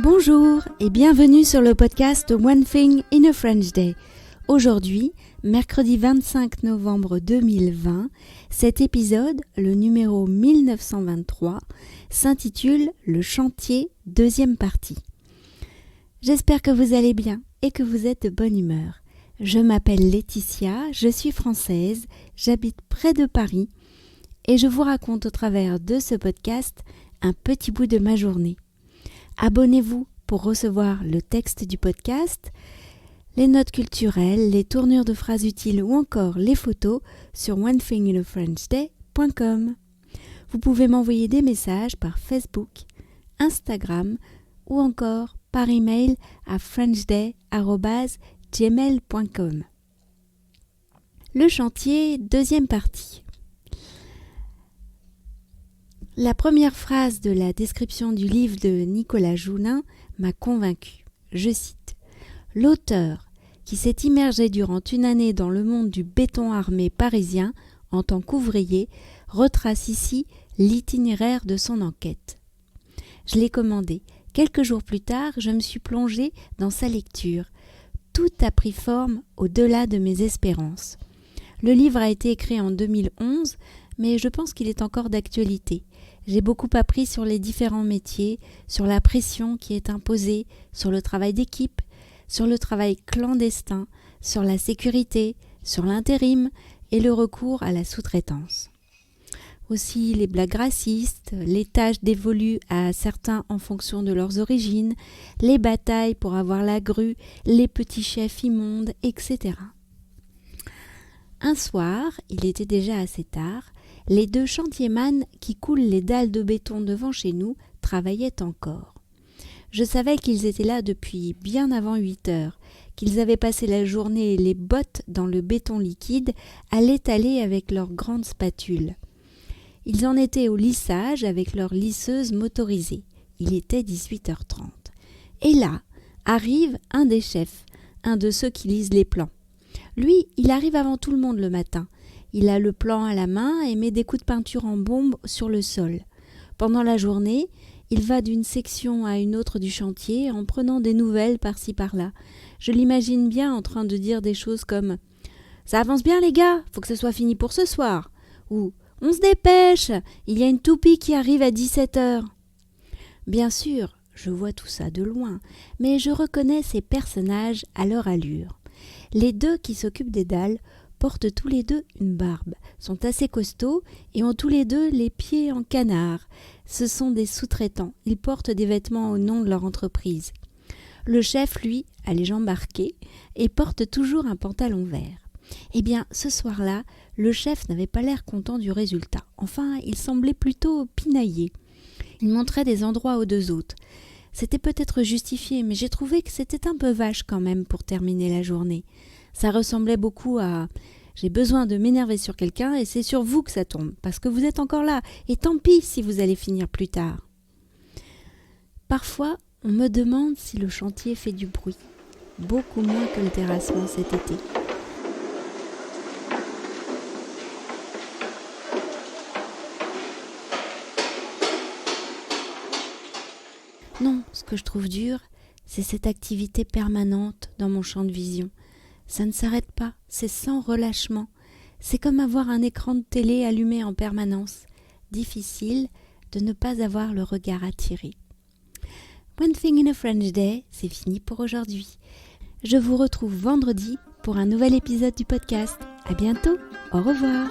Bonjour et bienvenue sur le podcast One Thing in a French Day. Aujourd'hui, mercredi 25 novembre 2020, cet épisode, le numéro 1923, s'intitule « Le chantier, deuxième partie ». J'espère que vous allez bien et que vous êtes de bonne humeur. Je m'appelle Laetitia, je suis française, j'habite près de Paris et je vous raconte au travers de ce podcast un petit bout de ma journée. Abonnez-vous pour recevoir le texte du podcast, les notes culturelles, les tournures de phrases utiles ou encore les photos sur onethinginafrenchday.com. Vous pouvez m'envoyer des messages par Facebook, Instagram ou encore par email à frenchday@gmail.com. Le chantier, deuxième partie. La première phrase de la description du livre de Nicolas Joulin m'a convaincue. Je cite « L'auteur, qui s'est immergé durant une année dans le monde du béton armé parisien en tant qu'ouvrier, retrace ici l'itinéraire de son enquête. » Je l'ai commandé. Quelques jours plus tard, je me suis plongée dans sa lecture. Tout a pris forme au-delà de mes espérances. Le livre a été écrit en 2011, mais je pense qu'il est encore d'actualité. J'ai beaucoup appris sur les différents métiers, sur la pression qui est imposée, sur le travail d'équipe, sur le travail clandestin, sur la sécurité, sur l'intérim et le recours à la sous-traitance. Aussi les blagues racistes, les tâches dévolues à certains en fonction de leurs origines, les batailles pour avoir la grue, les petits chefs immondes, etc. Un soir, il était déjà assez tard, les deux chantiers-man qui coulent les dalles de béton devant chez nous travaillaient encore. Je savais qu'ils étaient là depuis bien avant 8 heures, qu'ils avaient passé la journée les bottes dans le béton liquide à l'étaler avec leurs grandes spatules. Ils en étaient au lissage avec leur lisseuse motorisée. Il était 18h30. Et là, arrive un des chefs, un de ceux qui lisent les plans. Lui, il arrive avant tout le monde le matin. Il a le plan à la main et met des coups de peinture en bombe sur le sol. Pendant la journée, il va d'une section à une autre du chantier en prenant des nouvelles par-ci par-là. Je l'imagine bien en train de dire des choses comme « Ça avance bien les gars, faut que ce soit fini pour ce soir » ou « On se dépêche, il y a une toupie qui arrive à 17h » Bien sûr, je vois tout ça de loin, mais je reconnais ces personnages à leur allure. Les deux qui s'occupent des dalles portent tous les deux une barbe, sont assez costauds et ont tous les deux les pieds en canard. Ce sont des sous-traitants, ils portent des vêtements au nom de leur entreprise. Le chef, lui, a les jambes arquées et porte toujours un pantalon vert. Eh bien, ce soir-là, le chef n'avait pas l'air content du résultat. Enfin, il semblait plutôt pinaillé. Il montrait des endroits aux deux autres. C'était peut-être justifié, mais j'ai trouvé que c'était un peu vache quand même pour terminer la journée. Ça ressemblait beaucoup à « j'ai besoin de m'énerver sur quelqu'un et c'est sur vous que ça tombe, parce que vous êtes encore là, et tant pis si vous allez finir plus tard. » Parfois, on me demande si le chantier fait du bruit, beaucoup moins que le terrassement cet été. Non, ce que je trouve dur, c'est cette activité permanente dans mon champ de vision. Ça ne s'arrête pas, c'est sans relâchement. C'est comme avoir un écran de télé allumé en permanence. Difficile de ne pas avoir le regard attiré. One Thing in a French Day, c'est fini pour aujourd'hui. Je vous retrouve vendredi pour un nouvel épisode du podcast. À bientôt, au revoir.